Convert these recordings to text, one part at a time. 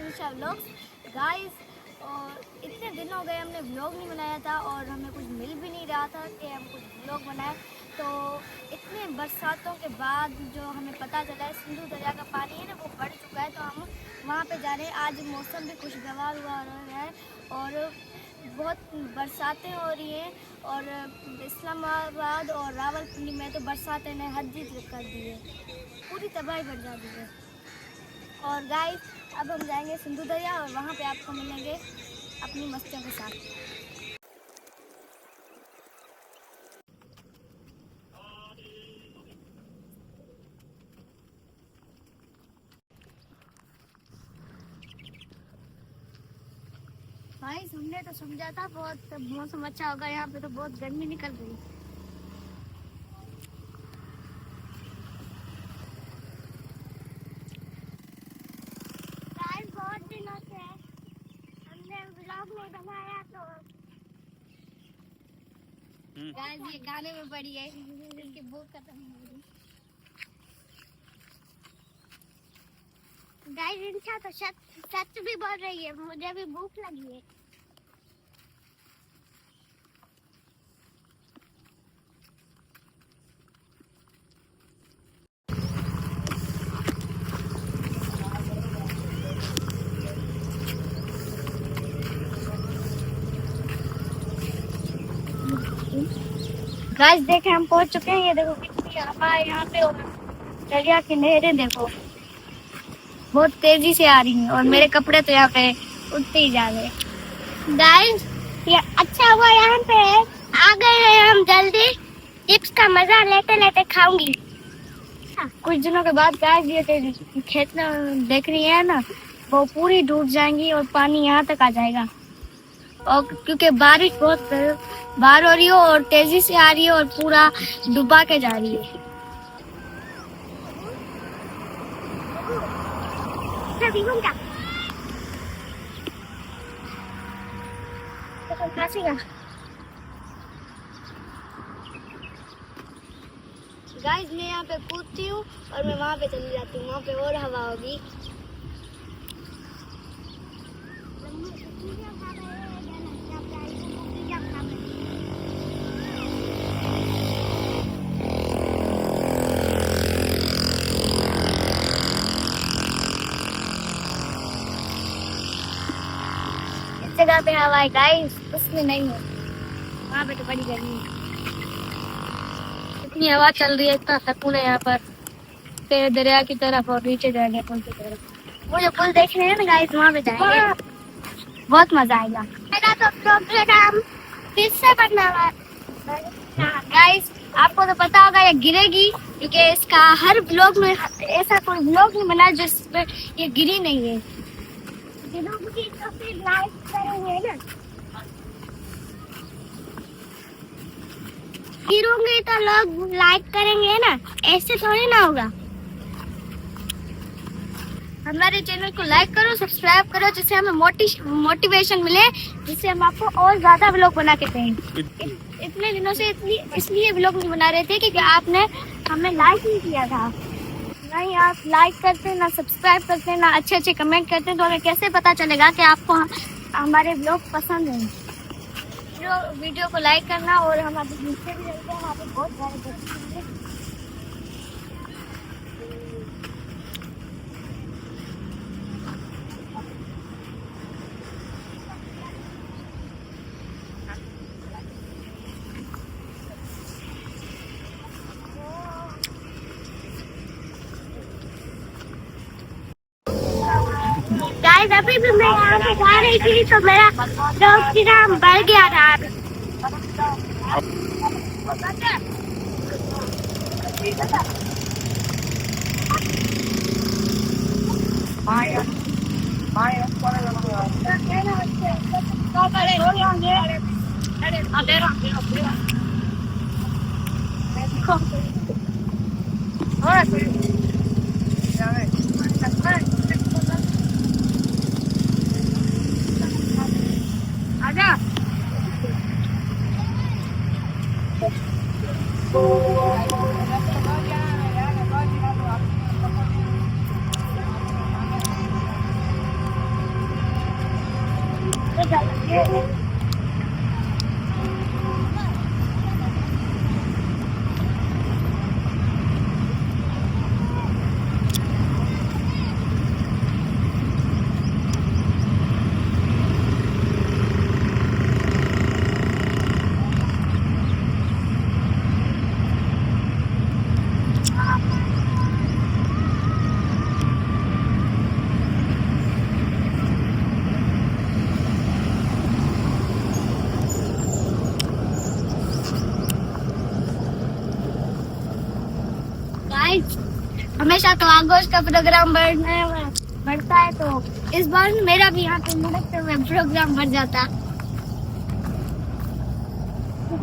Isha vlogs. Guys, और इतने दिन हो गए हमने व्लॉग नहीं बनाया था और हमें कुछ मिल भी नहीं रहा था कि हम कुछ व्लॉग बनाएं। तो इतने बरसातों के बाद जो हमें पता चला है सिंधु दरिया का पानी है ना वो बढ़ चुका है, तो हम वहाँ पे जा रहे हैं। आज मौसम भी खुशगवार हुआ है और बहुत बरसातें हो रही हैं और इस्लामाबाद और रावलपिंडी में तो बरसातें ने हद ही कर दी है, पूरी तबाही बढ़ जाती है। और गाइस, अब हम जाएंगे सिंधु दरिया और वहाँ पे आपको मिलेंगे अपनी मस्तियों के साथ। गाइस, हमने तो समझा था बहुत मौसम अच्छा होगा, यहाँ पे तो बहुत गर्मी निकल रही है। बहुत दिनों से हमने व्लॉग नहीं बनाया, तो गाइस ये गाने में पड़ी है, इसकी भूख खत्म हो गई। गाइस इंशा तो सच भी बोल रही है, मुझे भी भूख लगी है। गाइस देखें, हम पहुंच चुके हैं। ये देखो कितनी हवा है यहाँ पे और दरिया की लहरें देखो बहुत तेजी से आ रही हैं और मेरे कपड़े तो यहाँ पे उड़ते ही जा रहे हैं। गाइस ये अच्छा हुआ यहाँ पे आ गए हैं हम जल्दी। चिप्स का मजा लेते लेते खाऊंगी। कुछ दिनों के बाद गाइस ये खेत में देख रही है ना, वो पूरी डूब जाएंगी और पानी यहाँ तक आ जाएगा। और क्योंकि बारिश बहुत बार हो रही हो और तेजी से आ रही है और पूरा डुबा के जा रही है। गाइस मैं यहाँ पे कूदती हूँ और मैं वहाँ पे चली जाती हूँ, वहाँ पे और हवा होगी। जगह पे हवा है गाइस, उसमें नहीं है, वहाँ पे तो बड़ी गर्मी है। इतनी हवा चल रही है, इतना सुकून है यहाँ पर तेरे दरिया की तरफ और नीचे जाएंगे पुल की तरफ। वो जो पुल देख रहे हैं ना गाइस, वहाँ पे जाएंगे, बहुत मजा आएगा। मेरा तो प्रोग्राम फिर से बनने वाला है गाइस। आपको तो पता होगा ये गिरेगी, क्योंकि इसका हर ब्लॉग में ऐसा कोई ब्लॉग नहीं बना जिसपे ये गिरी नहीं है। गिरोगी तो फिर लाइक करेंगे ना, गिरोगे तो लोग लाइक करेंगे ना, ऐसे थोड़ी ना होगा। हमारे चैनल को लाइक करो, सब्सक्राइब करो, जिससे हमें मोटिवेशन मिले, जिससे हम आपको और ज्यादा व्लॉग बना के दें। इतने दिनों से इसलिए व्लॉग नहीं बना रहे थे क्योंकि आपने हमें लाइक नहीं किया था। नहीं आप लाइक करते ना सब्सक्राइब करते ना अच्छे अच्छे कमेंट करते, तो हमें कैसे पता चलेगा कि आपको हमारे व्लॉग पसंद हैं। वीडियो को लाइक करना और हम अभी नीचे भी रहते हैं, वहाँ पे बहुत सारे बच्चे हैं। गाइस अभी भी मैं यहाँ पे जा रही थी तो मेरा दोस्त की नाम बढ़ गया था। आजा गाइस हमेशा तो आगोश का प्रोग्राम बढ़ता है, तो इस बार मेरा भी यहाँ पे लुढ़कते हुए प्रोग्राम बढ़ जाता।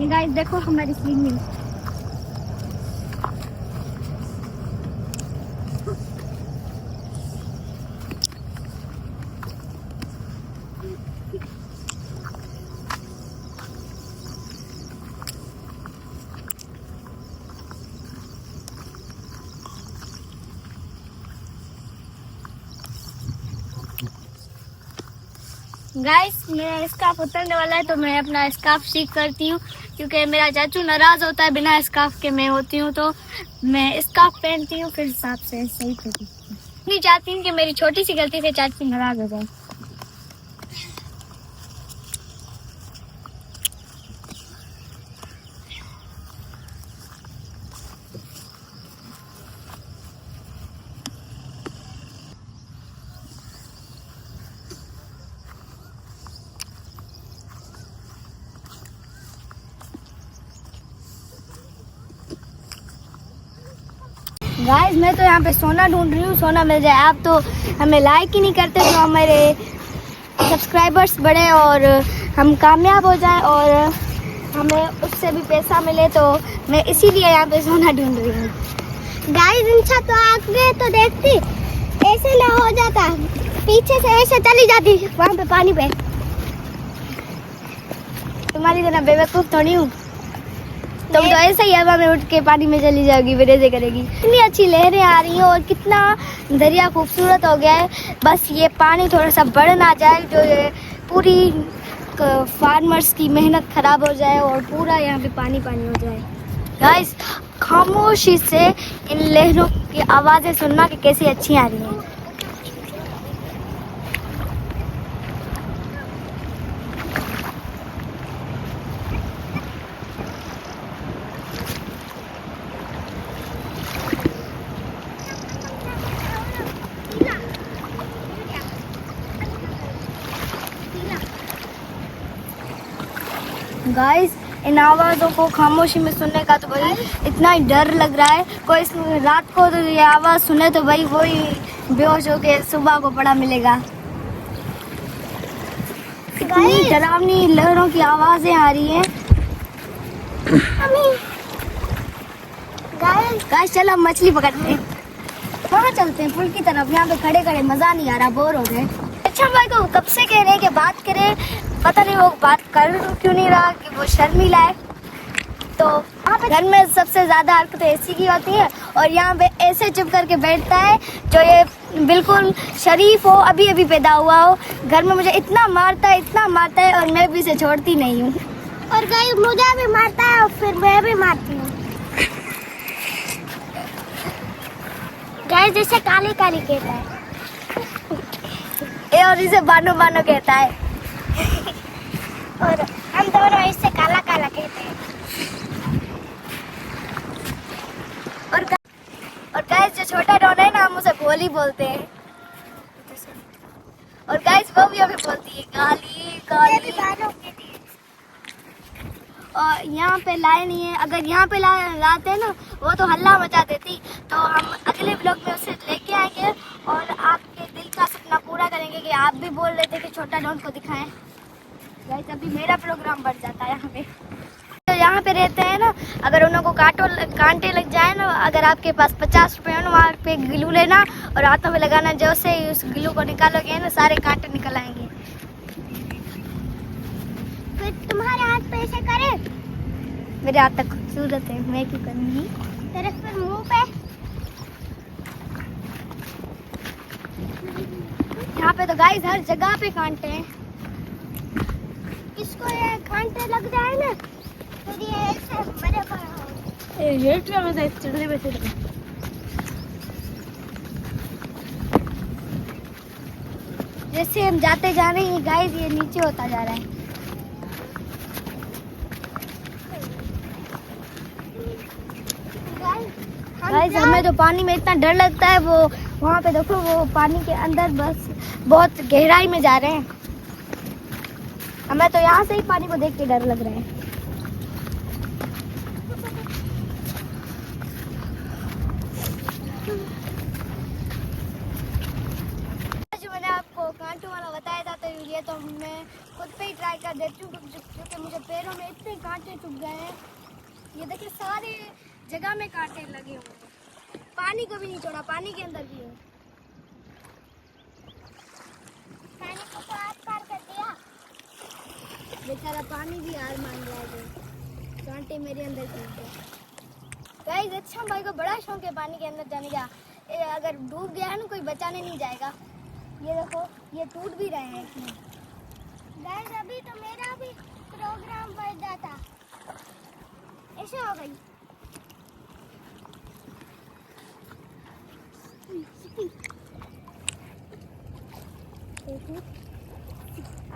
गाइस देखो हमारी स्विमिंग। गाइस मेरा स्कार्फ उतरने वाला है, तो मैं अपना स्कार्फ सीख करती हूँ, क्योंकि मेरा चाचू नाराज होता है बिना स्कार्फ के मैं होती हूँ, तो मैं स्कार्फ पहनती हूँ, फिर हिसाब से सही करती हूँ। नहीं चाहती हूँ कि मेरी छोटी सी गलती से चाचू नाराज हो जाए। गाइस मैं तो यहाँ पे सोना ढूंढ रही हूँ, सोना मिल जाए। आप तो हमें लाइक ही नहीं करते, तो हमारे सब्सक्राइबर्स बढ़े और हम कामयाब हो जाएं और हमें उससे भी पैसा मिले, तो मैं इसीलिए यहाँ पे सोना ढूंढ रही हूँ। गाइस इंसा तो आगे तो देखती ऐसे ना हो जाता, पीछे से ऐसे चली जाती वहाँ पे पानी पे। तुम्हारी तरह बेवकूफ थोड़ी हूँ, तुम तो ऐसे ही हवा में उठ के पानी में चली जाओगी, फिर ऐसे करेगी। इतनी अच्छी लहरें आ रही हैं और कितना दरिया खूबसूरत हो गया है। बस ये पानी थोड़ा सा बढ़ ना जाए, जो ये पूरी फार्मर्स की मेहनत खराब हो जाए और पूरा यहाँ पे पानी पानी हो जाए। गाइस खामोशी से इन लहरों की आवाज़ें सुनना कि कैसी अच्छी आ रही हैं। गाइस इन आवाज़ों को खामोशी में सुनने का तो भाई इतना ही डर लग रहा है। कोई रात को तो ये आवाज़ सुने तो भाई वही बेहोश होके सुबह को पड़ा मिलेगा। इतनी डरावनी लहरों की आवाज़ें आ रही हैं। गाइस चलो हम मछली पकड़ते हैं। कहाँ चलते हैं? पुल की तरफ। यहाँ पे खड़े खड़े मज़ा नहीं आ रहा, बोर हो गए। अच्छा भाई को कब से कह रहे हैं कि बात करें, पता नहीं वो बात कर क्यों नहीं रहा, कि वो शर्मीला है। तो घर में सबसे ज़्यादा हरकतें ऐसी की होती है और यहाँ पे ऐसे चुप करके बैठता है जो ये बिल्कुल शरीफ हो, अभी अभी पैदा हुआ हो। घर में मुझे इतना मारता है और मैं भी इसे छोड़ती नहीं हूँ। और गाइस मुझे भी मारता है और फिर मैं भी मारती हूँ। गाइस जैसे काली काली कहता है और इसे बानो बानो कहता है और हम दोनों इससे काला काला कहते हैं। और गाइस जो छोटा डॉन है ना, हम उसे भोली बोलते हैं। और गाइस वो भी हमें बोलती है काली काली। और यहाँ पे लाए नहीं है, अगर यहाँ पे लाते हैं ना वो तो हल्ला मचा देती। तो हम अगले ब्लॉग में उसे लेके आएंगे और आपके दिल का सपना पूरा करेंगे कि आप भी बोल रहे थे कि छोटा डॉन को दिखाएं। गाइस अभी मेरा प्रोग्राम बढ़ जाता है यहाँ पे। तो यहाँ पे रहते हैं ना, अगर उनको कांटे लग जाए ना, अगर आपके पास 50 रुपये हो ना, वहाँ पे ग्लू लेना और हाथों में लगाना। जैसे ही उस ग्लू को निकालोगे ना, सारे कांटे निकल आएंगे। फिर तुम्हारे हाथ पे ऐसे करे। मेरे हाथ तक खूबसूरत है, मैं क्यों करूँगी तेरे फिर मुँह पे। यहाँ पे तो गाइस हर जगह पे कांटे हैं। इसको ये कांटे लग जाए ना, फिर ये ऐसे बड़े बड़े ये क्या मजा है चढ़ने में। जैसे हम जाते जा रहे हैं गाइस, ये नीचे होता जा रहा है। गाइस हमें तो पानी में इतना डर लगता है। वो वहाँ पे देखो, वो पानी के अंदर बस बहुत गहराई में जा रहे हैं। हमें तो यहाँ से ही पानी को देख के डर लग रहा है। ट्राई कर देती हूँ क्योंकि मुझे पैरों में इतने कांटे चुभ गए हैं। ये देखिए सारे जगह में कांटे लगे हुए हैं। पानी को भी नहीं छोड़ा, पानी के अंदर भी है। पानी को तो आर पार कर दिया। बेचारा पानी भी हार मान रहा है। कांटे मेरे अंदर चुभ गए। गाइस अच्छा भाई को बड़ा शौक है पानी के अंदर जाने का। अगर डूब गया है ना कोई बचाने नहीं जाएगा। ये देखो ये टूट भी रहे हैं इसमें। गाइस अभी तो मेरा भी प्रोग्राम बढ़ जाता, ऐसे हो गई।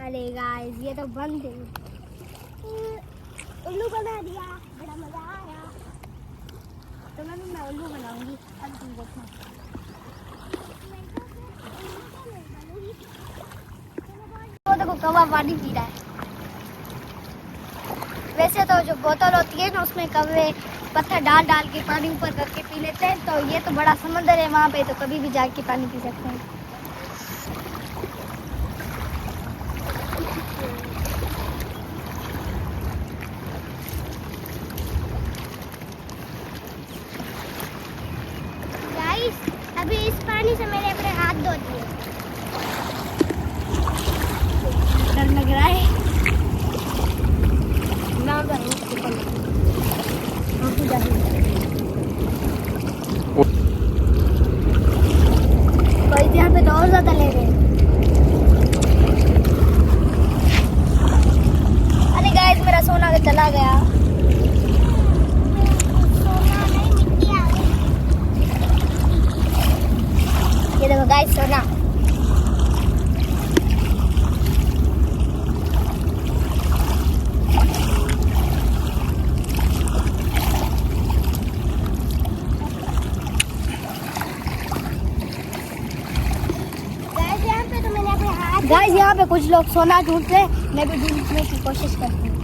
अरे गाइस ये तो बंद है। उल्लू बना दिया, बड़ा मजा आया। तो मैं उल्लू बनाऊंगी। अब तुम देखो तो देखो कौवा पानी पी रहा है। वैसे तो जो बोतल होती है ना उसमें कौवे पत्थर डाल डाल के पानी ऊपर करके पी लेते हैं। तो ये तो बड़ा समंदर है वहाँ पे, तो कभी भी जाके पानी पी सकते हैं। गाइस अभी इस पानी से मैंने अपने हाथ धो दिए। डर लग रहा है ना। भाई यहाँ पे तो और ज्यादा ले रहे हैं। अरे गाइस मेरा सोना चला गया। सोना नहीं, मिट्टी आ गई। ये देखो गाइस सोना। गाइस यहाँ पे कुछ लोग सोना ढूंढते हैं, मैं भी ढूंढने की कोशिश करती हूँ।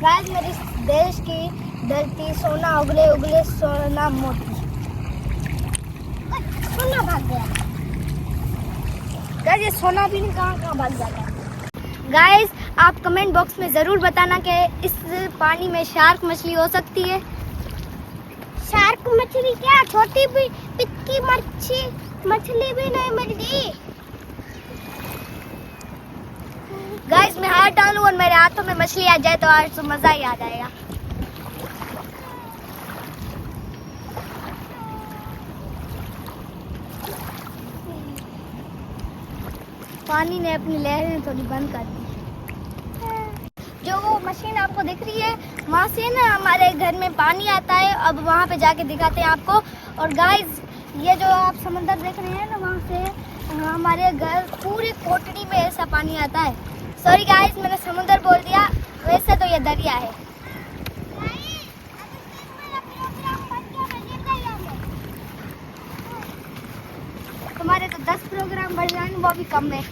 गाइस मेरे देश की धरती सोना उगले उगले सोना मोती। सोना भाग गया। गाइस ये सोना भी कहाँ भाग जाता है। गाइस आप कमेंट बॉक्स में ज़रूर बताना कि इस पानी में शार्क मछली हो सकती है। शार्क मछली क्या, छोटी भी पिटकी मछली भी नहीं मिलती। गाइस मैं हाथ डालूं और मेरे हाथों में मछली आ जाए तो आज तो मज़ा ही आ जाएगा। पानी ने अपनी लहरें थोड़ी बंद कर दी। जो वो मशीन आपको दिख रही है वहाँ से ना हमारे घर में पानी आता है। अब वहाँ पे जाके दिखाते हैं आपको। और गाइस ये जो आप समंदर देख रहे हैं ना वहाँ से हमारे घर पूरी कोटड़ी में ऐसा पानी आता है। सॉरी गाइस मैंने समुंदर बोल दिया, वैसे तो ये दरिया है। तुम्हारे तो 10 प्रोग्राम बढ़ जाए वो भी कम है,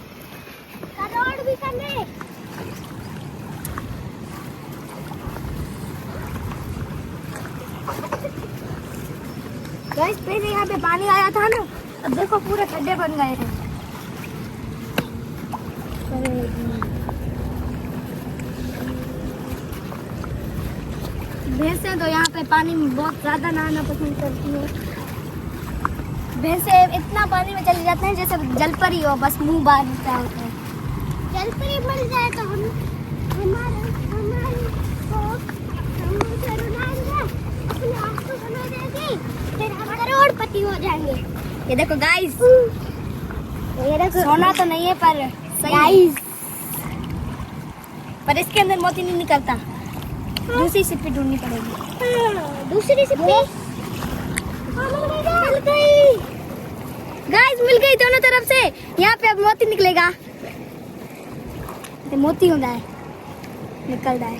करोड़ भी कम है। गाइस पहले यहाँ पे पानी आया था ना, अब देखो पूरे खड्डे बन गए हैं। भैंसें तो यहाँ पे पानी में बहुत ज्यादा नहाना पसंद करती है। भैंसें इतना पानी में चले जाते हैं जैसे जलपरी हो, बस मुंह बाहर निकलता होता है। जलपरी मिल जाए तो हम फिर हम करोड़पति हो जाएंगे। ये देखो गाइस, ये देखो सोना तो नहीं है पर गाइस, पर इसके अंदर मोती नहीं निकलता। दूसरी सिप्पी ढूंढनी पड़ेगी। दूसरी सिप्पी मिल गई। गाइस मिल गई दोनों तरफ से। यहाँ पे अब मोती निकलेगा। मोती होता है, निकल रहा है।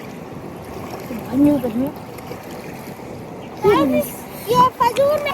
ये खजूर में